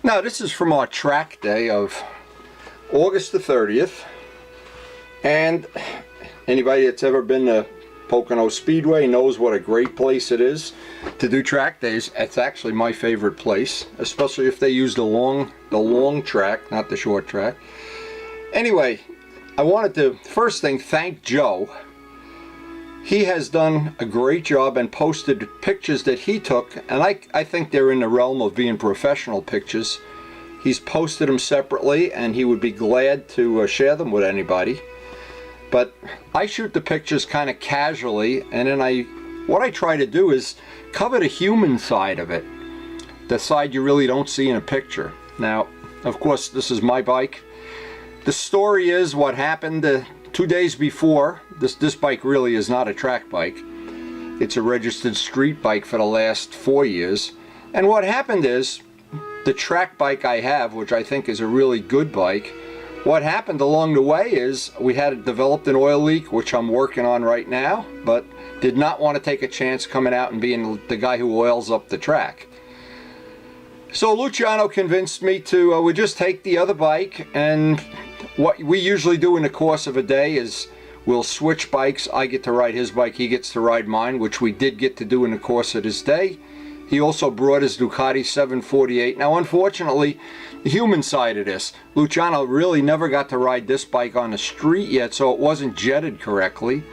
Now this is from our track day of August the 30th, and anybody that's ever been to Pocono Speedway knows what a great place it is to do track days. It's actually my favorite place, especially if they use the long track, not the short track. Anyway, I wanted to first thing thank Joe. He has done a great job and posted pictures that he took, and I think they're in the realm of being professional pictures. He's posted them separately, and he would be glad to share them with anybody. But I shoot the pictures kind of casually, and then what I try to do is cover the human side of it, the side you really don't see in a picture. Now, of course, this is my bike. The story is what happened 2 days before. This bike really is not a track bike. It's a registered street bike for the last 4 years. And what happened is, the track bike I have, which I think is a really good bike, what happened along the way is we had developed an oil leak, which I'm working on right now, but did not want to take a chance coming out and being the guy who oils up the track. So Luciano convinced me to we just take the other bike, and what we usually do in the course of a day is we'll switch bikes. I get to ride his bike, he gets to ride mine, which we did get to do in the course of this day. He also brought his Ducati 748. Now, unfortunately, the human side of this, Luciano really never got to ride this bike on the street yet, so it wasn't jetted correctly.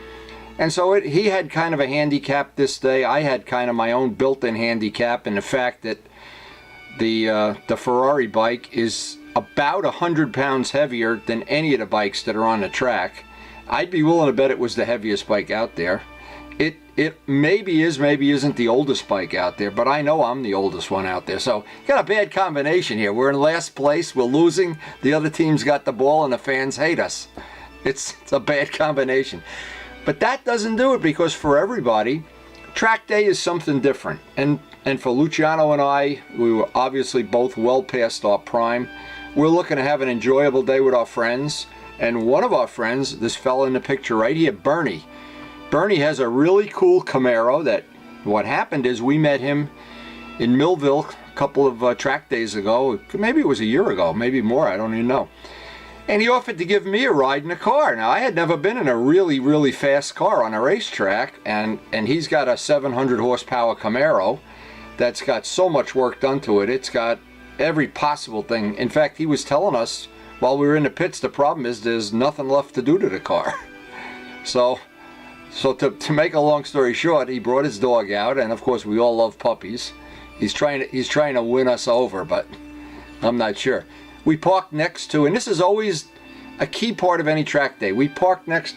And so he had kind of a handicap this day. I had kind of my own built-in handicap in the fact that the Ferrari bike is about 100 pounds heavier than any of the bikes that are on the track. I'd be willing to bet it was the heaviest bike out there. It maybe is, maybe isn't the oldest bike out there, but I know I'm the oldest one out there. So, got a bad combination here. We're in last place, we're losing, the other team's got the ball, and the fans hate us. It's a bad combination. But that doesn't do it, because for everybody, track day is something different. And for Luciano and I, we were obviously both well past our prime. We're looking to have an enjoyable day with our friends. And one of our friends, this fella in the picture right here, Bernie has a really cool Camaro that, what happened is we met him in Millville a couple of track days ago. Maybe it was a year ago, maybe more, I don't even know. And he offered to give me a ride in a car. Now, I had never been in a really, really fast car on a racetrack, and he's got a 700 horsepower Camaro that's got so much work done to it. It's got every possible thing. In fact, he was telling us while we were in the pits, the problem is there's nothing left to do to the car. So to make a long story short, he brought his dog out, and of course we all love puppies. He's trying to win us over, but I'm not sure. We parked next to, and this is always a key part of any track day, we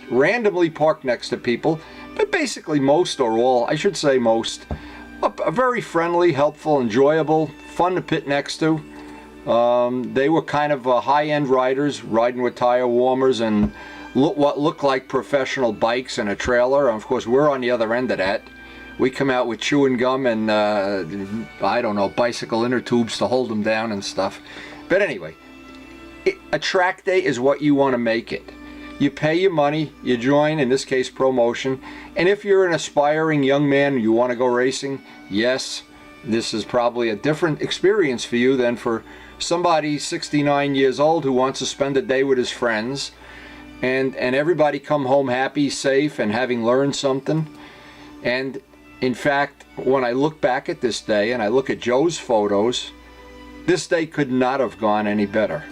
randomly park next to people, but basically most or all, I should say most, are very friendly, helpful, enjoyable, fun to pit next to. They were kind of high-end riders, riding with tire warmers and what looked like professional bikes and a trailer. And of course, we're on the other end of that. We come out with chewing gum and, I don't know, bicycle inner tubes to hold them down and stuff. But anyway, a track day is what you want to make it. You pay your money, you join, in this case, promotion. And if you're an aspiring young man and you want to go racing, yes, this is probably a different experience for you than for somebody 69 years old who wants to spend a day with his friends. And everybody come home happy, safe, and having learned something. And in fact, when I look back at this day and I look at Joe's photos, this day could not have gone any better.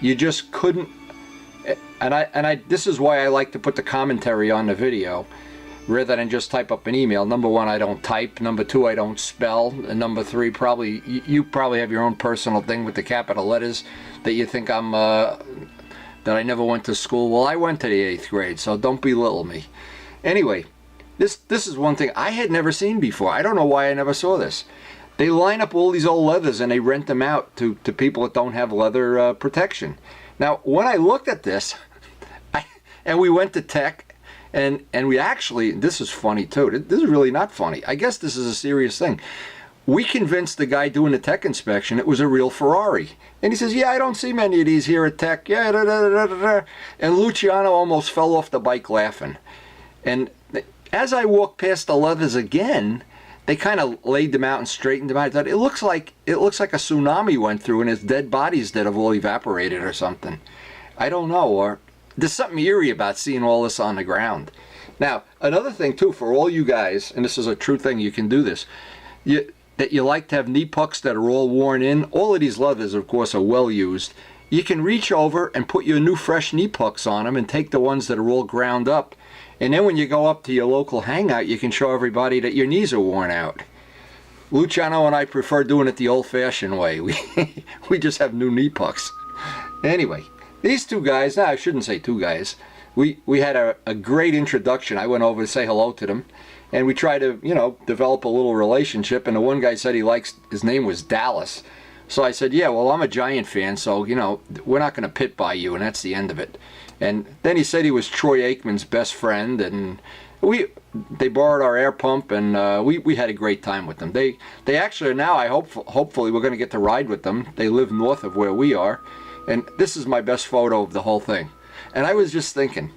You just couldn't. And this is why I like to put the commentary on the video rather than just type up an email. Number one, I don't type. Number two, I don't spell. And number three, you probably have your own personal thing with the capital letters that you think I'm that I never went to school. Well, I went to the 8th grade, so don't belittle me. Anyway, this is one thing I had never seen before. I don't know why I never saw this. They line up all these old leathers and they rent them out to people that don't have leather protection. Now, when I looked at this, and we went to tech, and we actually, this is funny too. This is really not funny. I guess this is a serious thing. We convinced the guy doing the tech inspection it was a real Ferrari. And he says, yeah, I don't see many of these here at tech. Yeah, da, da, da, da, da. And Luciano almost fell off the bike laughing. And as I walked past the leathers again, they kind of laid them out and straightened them out. I thought, it looks like a tsunami went through and it's dead bodies that have all evaporated or something. I don't know, or there's something eerie about seeing all this on the ground. Now, another thing too, for all you guys, and this is a true thing, you can do this, that you like to have knee pucks that are all worn in. All of these leathers, of course, are well used. You can reach over and put your new fresh knee pucks on them and take the ones that are all ground up. And then when you go up to your local hangout, you can show everybody that your knees are worn out. Luciano and I prefer doing it the old-fashioned way. We just have new knee pucks. Anyway, these two guys, no, I shouldn't say two guys. We had a great introduction. I went over to say hello to them. And we tried to, you know, develop a little relationship. And the one guy said his name was Dallas. So I said, yeah, well, I'm a Giant fan, so, you know, we're not going to pit by you, and that's the end of it. And then he said he was Troy Aikman's best friend, and they borrowed our air pump, and we had a great time with them. They actually are now, hopefully we're going to get to ride with them. They live north of where we are, and this is my best photo of the whole thing. And I was just thinking,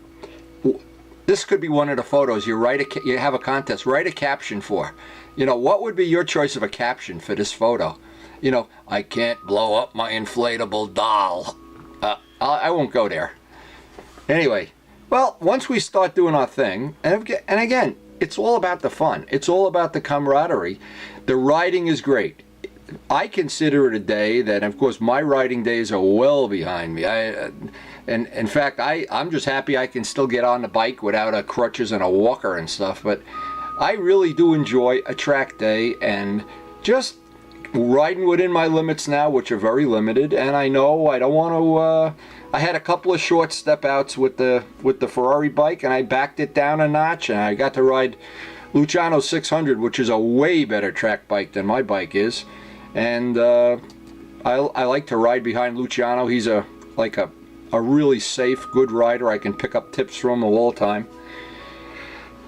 this could be one of the photos you have a contest, write a caption for. You know, what would be your choice of a caption for this photo? You know, I can't blow up my inflatable doll. I won't go there. Anyway, well, once we start doing our thing, and again, it's all about the fun. It's all about the camaraderie. The riding is great. I consider it a day that, of course, my riding days are well behind me. And in fact, I'm just happy I can still get on the bike without crutches and a walker and stuff. But I really do enjoy a track day and just riding within my limits now, which are very limited. And I know I don't want to. I had a couple of short step outs with the Ferrari bike, and I backed it down a notch, and I got to ride Luciano's 600, which is a way better track bike than my bike is. And I like to ride behind Luciano. He's like a really safe, good rider. I can pick up tips from him all the time.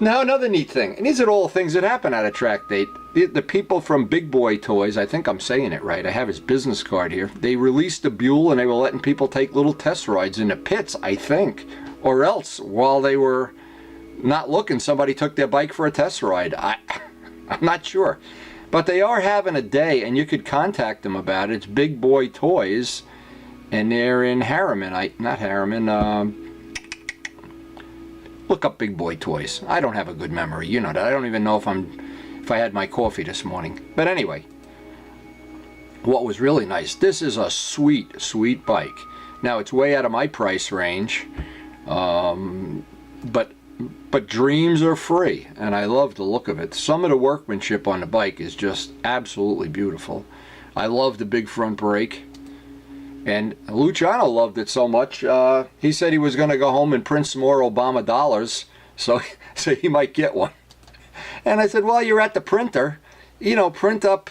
Now, another neat thing, and these are all things that happen at a track date. The people from Big Boy Toys, I think I'm saying it right, I have his business card here. They released a Buell, and they were letting people take little test rides in the pits, I think. Or else, while they were not looking, somebody took their bike for a test ride. I'm not sure. But they are having a day, and you could contact them about it. It's Big Boy Toys, and they're in Harriman. Not Harriman. Look up Big Boy Toys. I don't have a good memory. You know that. I don't even know if I had my coffee this morning. But anyway, what was really nice, this is a sweet, sweet bike. Now, it's way out of my price range, but dreams are free, and I love the look of it. Some of the workmanship on the bike is just absolutely beautiful. I love the big front brake, and Luciano loved it so much, he said he was going to go home and print some more Obama dollars, so he might get one. And I said, well, you're at the printer, you know, print up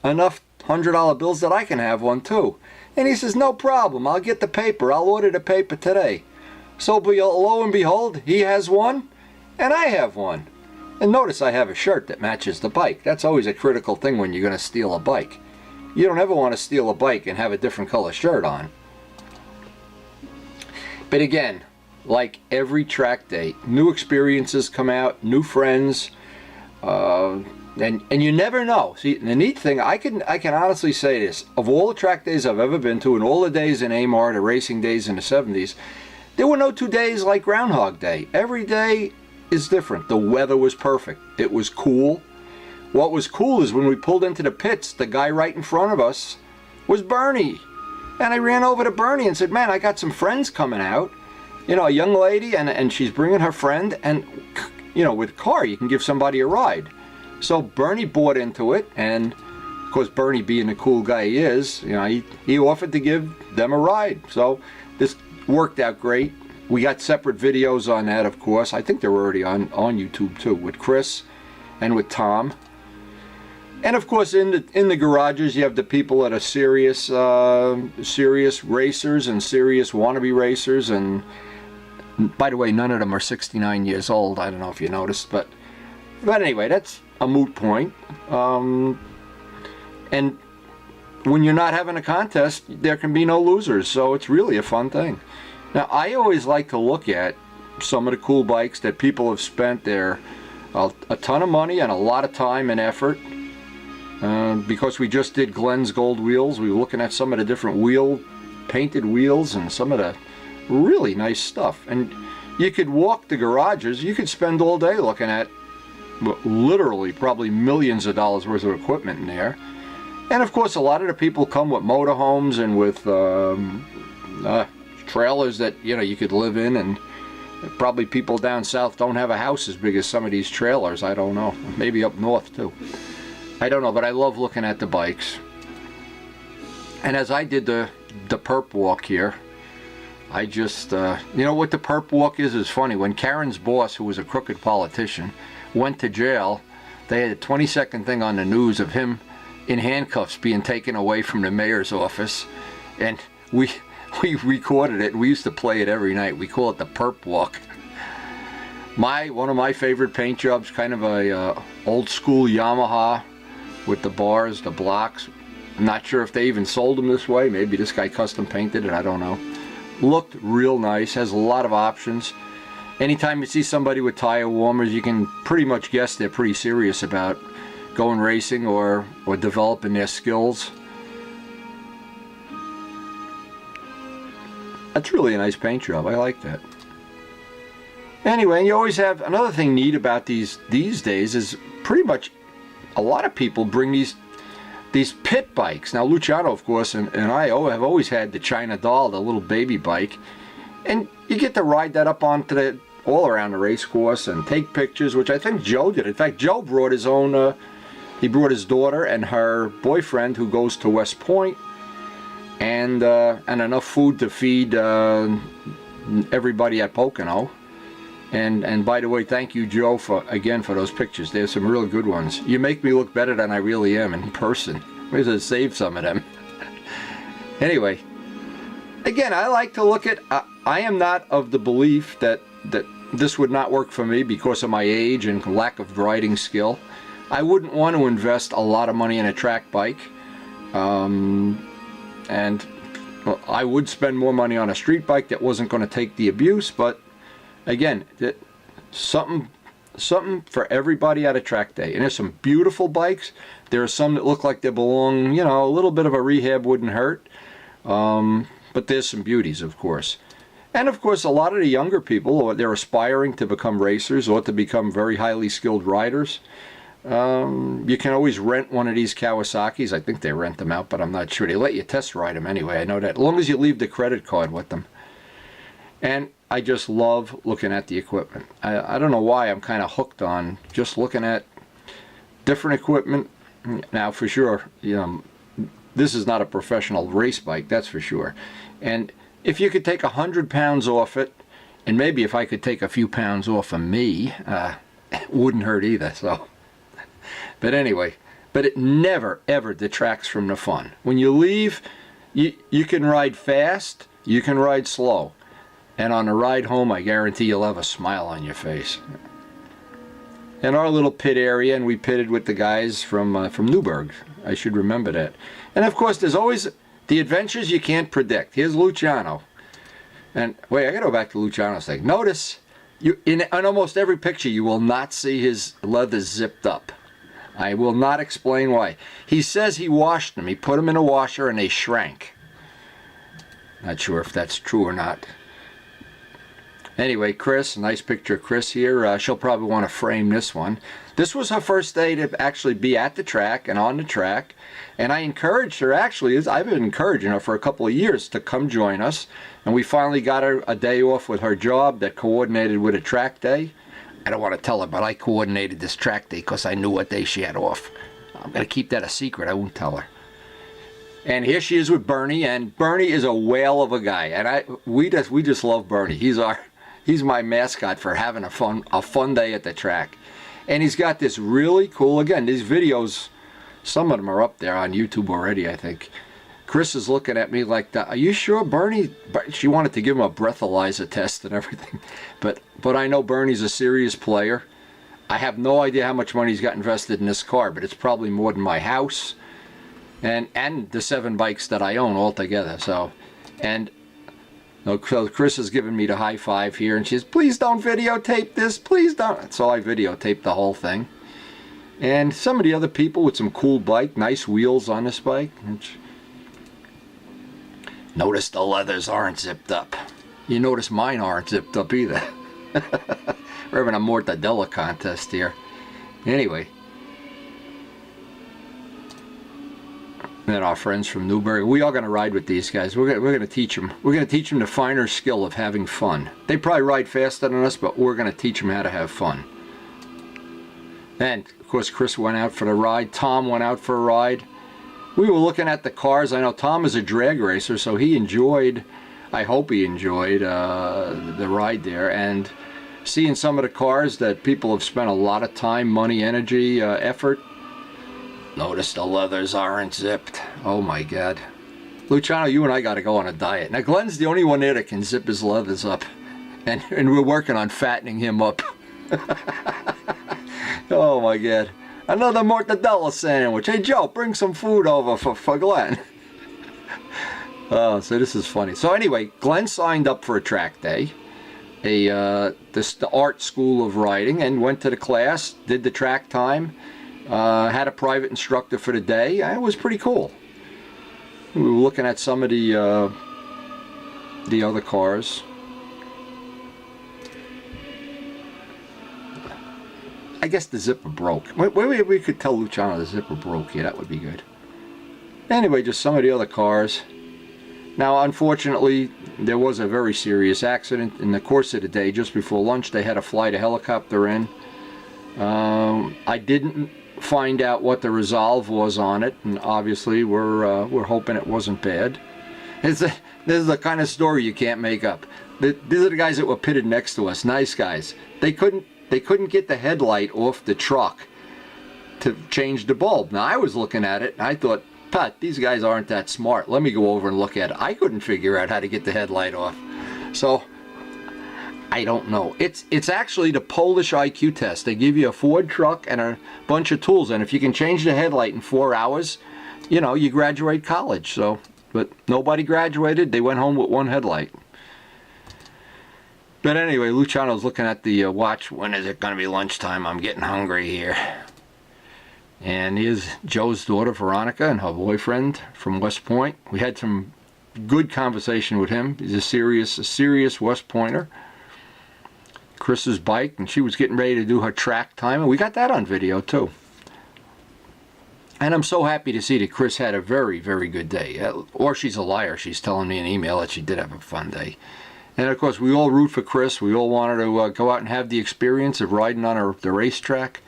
enough $100 bills that I can have one too. And he says, no problem, I'll get the paper, I'll order the paper today. So lo and behold, he has one, and I have one. And notice I have a shirt that matches the bike. That's always a critical thing when you're going to steal a bike. You don't ever want to steal a bike and have a different color shirt on. But again, like every track day, new experiences come out, new friends, and you never know. See, the neat thing, I can honestly say this, of all the track days I've ever been to, and all the days in Amar, the racing days in the 70s, there were no 2 days like Groundhog Day. Every day is different. The weather was perfect. It was cool. What was cool is when we pulled into the pits, the guy right in front of us was Bernie. And I ran over to Bernie and said, man, I got some friends coming out. You know, a young lady, and she's bringing her friend, and, you know, with a car, you can give somebody a ride. So Bernie bought into it, and, of course, Bernie being the cool guy he is, you know, he offered to give them a ride. So this worked out great. We got separate videos on that, of course. I think they're already on YouTube, too, with Chris and with Tom. And of course, in the garages, you have the people that are serious racers and serious wannabe racers. And by the way, none of them are 69 years old. I don't know if you noticed, but anyway, that's a moot point. And when you're not having a contest, there can be no losers. So it's really a fun thing. Now, I always like to look at some of the cool bikes that people have spent their a ton of money and a lot of time and effort. Because we just did Glenn's Gold Wheels, we were looking at some of the different painted wheels and some of the really nice stuff. And you could walk the garages, you could spend all day looking at literally probably millions of dollars worth of equipment in there. And of course a lot of the people come with motorhomes and with trailers that you could live in, and probably people down south don't have a house as big as some of these trailers. I don't know, maybe up north too, I don't know, but I love looking at the bikes. And as I did the perp walk here, I just what the perp walk is funny. When Karen's boss, who was a crooked politician, went to jail, they had a 20-second thing on the news of him in handcuffs being taken away from the mayor's office, and we recorded it. We used to play it every night. We call it the perp walk. One of my favorite paint jobs, kind of a old school Yamaha with the bars, the blocks. I'm not sure if they even sold them this way. Maybe this guy custom painted it, I don't know. Looked real nice, has a lot of options. Anytime you see somebody with tire warmers, you can pretty much guess they're pretty serious about going racing or developing their skills. That's really a nice paint job. I like that. Anyway, and you always have another thing neat about these days is pretty much a lot of people bring these pit bikes. Now Luciano, of course, and I have always had the China Doll, the little baby bike, and you get to ride that up onto all around the race course and take pictures, which I think Joe did. In fact, Joe brought his own. He brought his daughter and her boyfriend, who goes to West Point, and enough food to feed everybody at Pocono. And by the way, thank you, Joe, for those pictures. There's some really good ones. You make me look better than I really am in person. Maybe to save some of them. Anyway, again, I like to look at. I am not of the belief that this would not work for me because of my age and lack of riding skill. I wouldn't want to invest a lot of money in a track bike, and I would spend more money on a street bike that wasn't going to take the abuse. But again, something for everybody at a track day. And there's some beautiful bikes. There are some that look like they belong, a little bit of a rehab wouldn't hurt. But there's some beauties, of course. And of course, a lot of the younger people, they're aspiring to become racers or to become very highly skilled riders. You can always rent one of these Kawasaki's. I think they rent them out, but I'm not sure. They let you test ride them anyway. I know that, as long as you leave the credit card with them. And I just love looking at the equipment. I don't know why I'm kind of hooked on just looking at different equipment. Now, for sure, this is not a professional race bike, that's for sure. And if you could take 100 pounds off it, and maybe if I could take a few pounds off of me, it wouldn't hurt either. So, but anyway, but it never ever detracts from the fun. When you leave, you can ride fast, you can ride slow. And on the ride home, I guarantee you'll have a smile on your face. In our little pit area, and we pitted with the guys from Newburgh. I should remember that. And of course, there's always the adventures you can't predict. Here's Luciano. And wait, I gotta go back to Luciano's thing. Notice, in almost every picture, you will not see his leather zipped up. I will not explain why. He says he washed them. He put them in a washer and they shrank. Not sure if that's true or not. Anyway, Chris, nice picture of Chris here. She'll probably want to frame this one. This was her first day to actually be at the track and on the track. And I encouraged her, actually, I've been encouraging her for a couple of years to come join us. And we finally got her a day off with her job that coordinated with a track day. I don't want to tell her, but I coordinated this track day because I knew what day she had off. I'm going to keep that a secret. I won't tell her. And here she is with Bernie, and Bernie is a whale of a guy. And we just love Bernie. He's my mascot for having a fun day at the track. And he's got this really cool, again, these videos, some of them are up there on YouTube already, I think. Chris is looking at me like, are you sure, Bernie? She wanted to give him a breathalyzer test and everything. But I know Bernie's a serious player. I have no idea how much money he's got invested in this car, but it's probably more than my house and the 7 bikes that I own altogether. So, and So Chris is giving me the high five here, and she says, please don't videotape this, please don't. So I videotaped the whole thing. And some of the other people with some cool bike, nice wheels on this bike. Notice the leathers aren't zipped up. You notice mine aren't zipped up either. We're having a mortadella contest here. Anyway. And our friends from Newbury, we are going to ride with these guys. We're going to teach them. We're going to teach them the finer skill of having fun. They probably ride faster than us, but we're going to teach them how to have fun. And of course, Chris went out for the ride. Tom went out for a ride. We were looking at the cars. I know Tom is a drag racer, so he enjoyed, I hope he enjoyed the ride there. And seeing some of the cars that people have spent a lot of time, money, energy, effort. Notice the leathers aren't zipped. Oh my God. Luciano, you and I got to go on a diet. Now Glenn's the only one there that can zip his leathers up. And we're working on fattening him up. Oh my God. Another mortadella sandwich. Hey Joe, bring some food over for Glenn. Oh, so this is funny. So anyway, Glenn signed up for a track day. The art school of riding, and went to the class, did the track time. Had a private instructor for the day. It was pretty cool. We were looking at some of the other cars. I guess the zipper broke. We could tell Luciano the zipper broke here. That would be good. Anyway, just some of the other cars. Now, unfortunately, there was a very serious accident in the course of the day. Just before lunch, they had to fly the helicopter in. I didn't find out what the resolve was on it, and obviously we're hoping it wasn't bad. This is the kind of story you can't make up. These are the guys that were pitted next to us. Nice guys. They couldn't get the headlight off the truck to change the bulb. Now I was looking at it and I thought, Pat, these guys aren't that smart. Let me go over and look at it. I couldn't figure out how to get the headlight off. So I don't know. It's actually the Polish IQ test. They give you a Ford truck and a bunch of tools, and if you can change the headlight in 4 hours, you know, you graduate college. So, but nobody graduated. They went home with one headlight. But anyway, Luciano's looking at the watch. When is it going to be lunchtime? I'm getting hungry here. And here's Joe's daughter, Veronica, and her boyfriend from West Point. We had some good conversation with him. He's a serious West Pointer. Chris's bike, and she was getting ready to do her track time, and we got that on video too. And I'm so happy to see that Chris had a very, very good day. Or she's a liar. She's telling me in email that she did have a fun day. And of course, we all root for Chris. We all wanted to go out and have the experience of riding on the racetrack.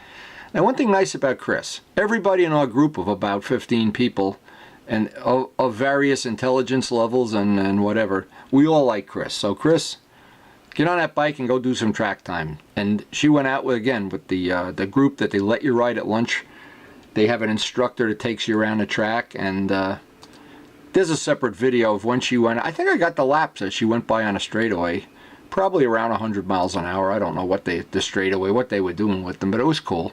Now, one thing nice about Chris, everybody in our group of about 15 people, and of various intelligence levels and whatever, we all like Chris. So Chris, get on that bike and go do some track time. And she went out with the group that they let you ride at lunch. They have an instructor that takes you around the track, and there's a separate video of when she went. I think I got the laps as she went by on a straightaway, probably around 100 miles an hour. I don't know what the straightaway, what they were doing with them, but it was cool.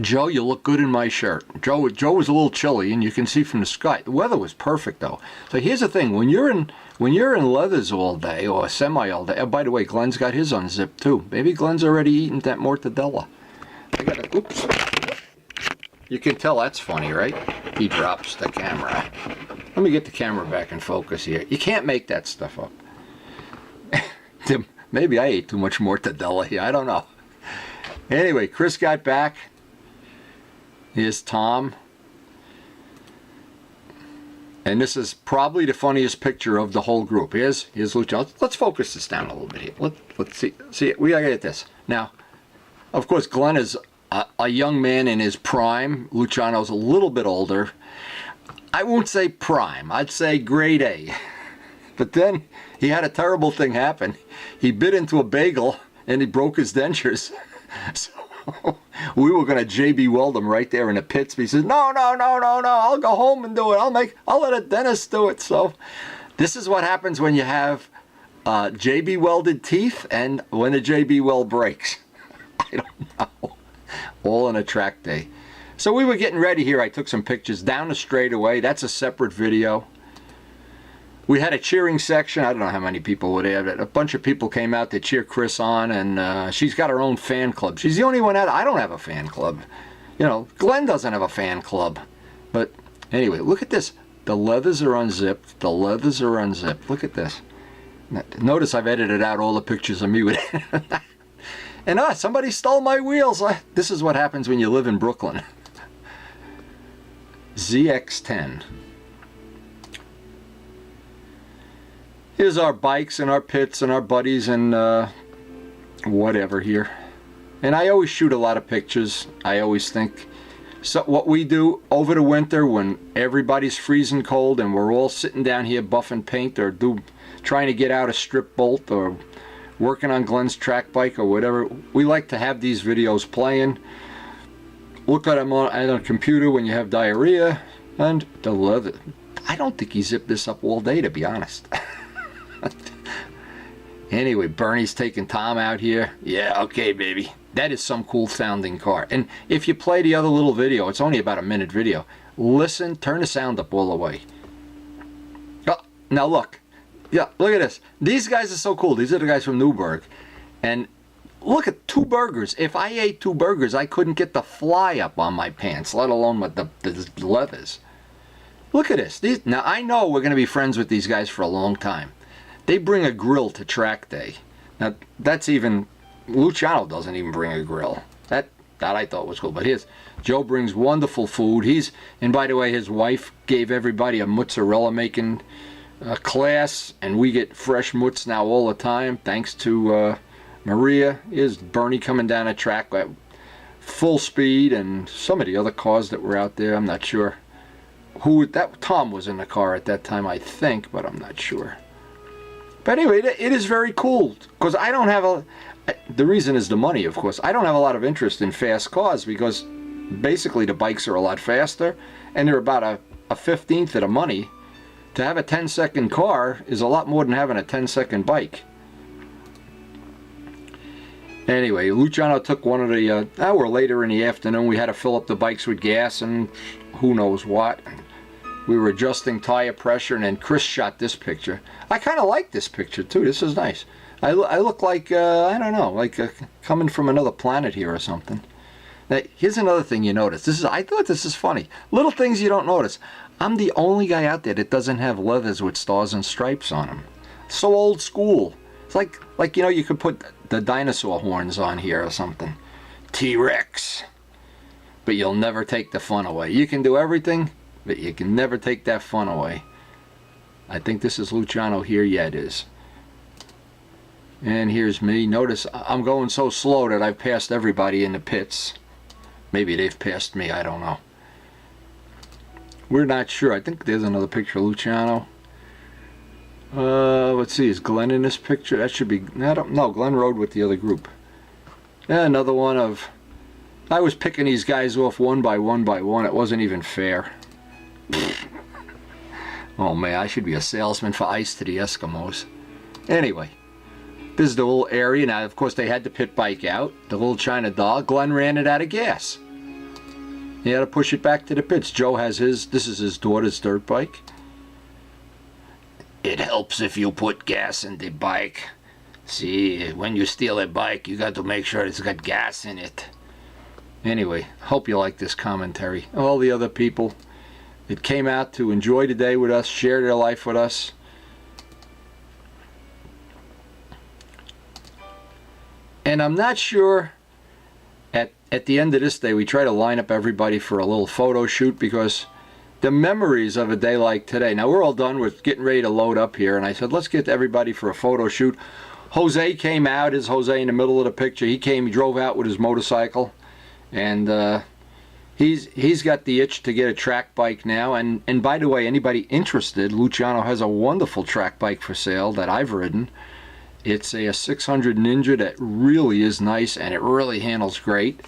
Joe, you look good in my shirt. Joe was a little chilly, and you can see from the sky. The weather was perfect, though. So here's the thing: when you're in leathers all day or semi all day. Oh, by the way, Glenn's got his unzipped too. Maybe Glenn's already eaten that mortadella. Oops. You can tell that's funny, right? He drops the camera. Let me get the camera back in focus here. You can't make that stuff up. Maybe I ate too much mortadella here. I don't know. Anyway, Chris got back. Here's Tom. And this is probably the funniest picture of the whole group. Here's Luciano. Let's focus this down a little bit here. Let's see. We gotta get this. Now, of course, Glenn is a young man in his prime. Luciano's a little bit older. I won't say prime. I'd say grade A. But then he had a terrible thing happen. He bit into a bagel and he broke his dentures. So we were going to JB weld him right there in the pits. But he says, no, I'll go home and do it. I'll let a dentist do it. So this is what happens when you have JB welded teeth and when the JB weld breaks. I don't know. All in a track day. So we were getting ready here. I took some pictures down the straightaway. That's a separate video. we had a cheering section. I don't know how many people were there, but a bunch of people came out to cheer Chris on, and she's got her own fan club. She's the only one out. I don't have a fan club. You know, Glenn doesn't have a fan club. But anyway, look at this. The leathers are unzipped. The leathers are unzipped. Look at this. Notice I've edited out all the pictures of me with it. And somebody stole my wheels. This is what happens when you live in Brooklyn. ZX10. Here's our bikes and our pits and our buddies and whatever here. And I always shoot a lot of pictures. I always think. So what we do over the winter when everybody's freezing cold and we're all sitting down here buffing paint or trying to get out a strip bolt or working on Glenn's track bike or whatever, we like to have these videos playing. Look at them on a computer when you have diarrhea. And the leather. I don't think he zipped this up all day, to be honest. Anyway, Bernie's taking Tom out here. Yeah, okay, baby. That is some cool sounding car. And if you play the other little video, it's only about a minute video. Listen, turn the sound up all the way. Oh, now look. Yeah, look at this. These guys are so cool. These are the guys from Newburgh. And look at 2 burgers. If I ate 2 burgers, I couldn't get the fly up on my pants, let alone with the leathers. Look at this. Now, I know we're going to be friends with these guys for a long time. They bring a grill to Trackday. Now, that's even... Luciano doesn't even bring a grill. That I thought was cool. But Joe brings wonderful food. And by the way, his wife gave everybody a mozzarella making class, and we get fresh mutz now all the time, thanks to Maria. Here's Bernie coming down a track at full speed, and some of the other cars that were out there. I'm not sure who Tom was in the car at that time, I think, but I'm not sure. But anyway, it is very cool because I don't have the reason is the money, of course. I don't have a lot of interest in fast cars because basically the bikes are a lot faster and they're about a 15th of the money. To have a 10-second car is a lot more than having a 10-second bike. Anyway, Luciano took one of the hour later in the afternoon. We had to fill up the bikes with gas and who knows what. We were adjusting tire pressure, and then Chris shot this picture. I kind of like this picture too. This is nice. I look like, I don't know, like coming from another planet here or something. Now, here's another thing you notice. I thought this is funny. Little things you don't notice. I'm the only guy out there that doesn't have leathers with stars and stripes on them. So old school. It's like you know, you could put the dinosaur horns on here or something. T-Rex. But you'll never take the fun away. You can do everything, but you can never take that fun away. I think this is Luciano here. Yeah, it is. And here's me. Notice I'm going so slow that I've passed everybody in the pits. Maybe they've passed me. I don't know. We're not sure. I think there's another picture of Luciano. Let's see. Is Glenn in this picture? That should be... I don't know. Glenn rode with the other group. Yeah, another one of... I was picking these guys off one by one by one. It wasn't even fair. Oh man, I should be a salesman for ice to the Eskimos. Anyway, this is the little area. Now, of course, they had the pit bike out. The little China dog. Glenn ran it out of gas. He had to push it back to the pits. Joe has his. This is his daughter's dirt bike. It helps if you put gas in the bike. See, when you steal a bike, you got to make sure it's got gas in it. Anyway, hope you like this commentary. All the other people that came out to enjoy the day with us, share their life with us. And I'm not sure, at the end of this day, we try to line up everybody for a little photo shoot because the memories of a day like today. Now, we're all done with getting ready to load up here, and I said, let's get everybody for a photo shoot. Jose came out. Is Jose in the middle of the picture? He drove out with his motorcycle, and he's got the itch to get a track bike now. And by the way, anybody interested, Luciano has a wonderful track bike for sale that I've ridden. It's a 600 Ninja that really is nice, and it really handles great.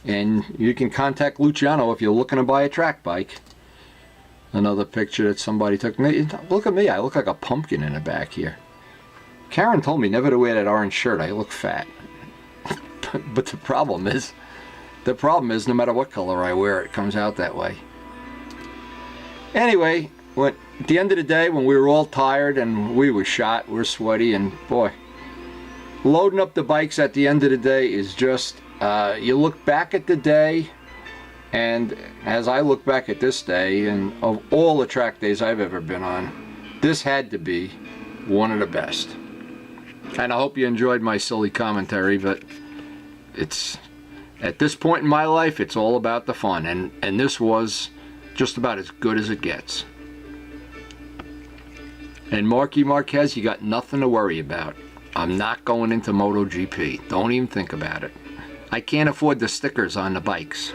And you can contact Luciano if you're looking to buy a track bike. Another picture that somebody took. Look at me. I look like a pumpkin in the back here. Karen told me never to wear that orange shirt. I look fat. But the problem is no matter what color I wear, it comes out that way. Anyway, at the end of the day, when we were all tired and we were shot, we're sweaty, and boy, loading up the bikes at the end of the day is just, you look back at the day, and as I look back at this day, and of all the track days I've ever been on, this had to be one of the best. And I hope you enjoyed my silly commentary, but it's, at this point in my life, it's all about the fun, and this was just about as good as it gets. And Marky Marquez, you got nothing to worry about. I'm not going into MotoGP. Don't even think about it. I can't afford the stickers on the bikes.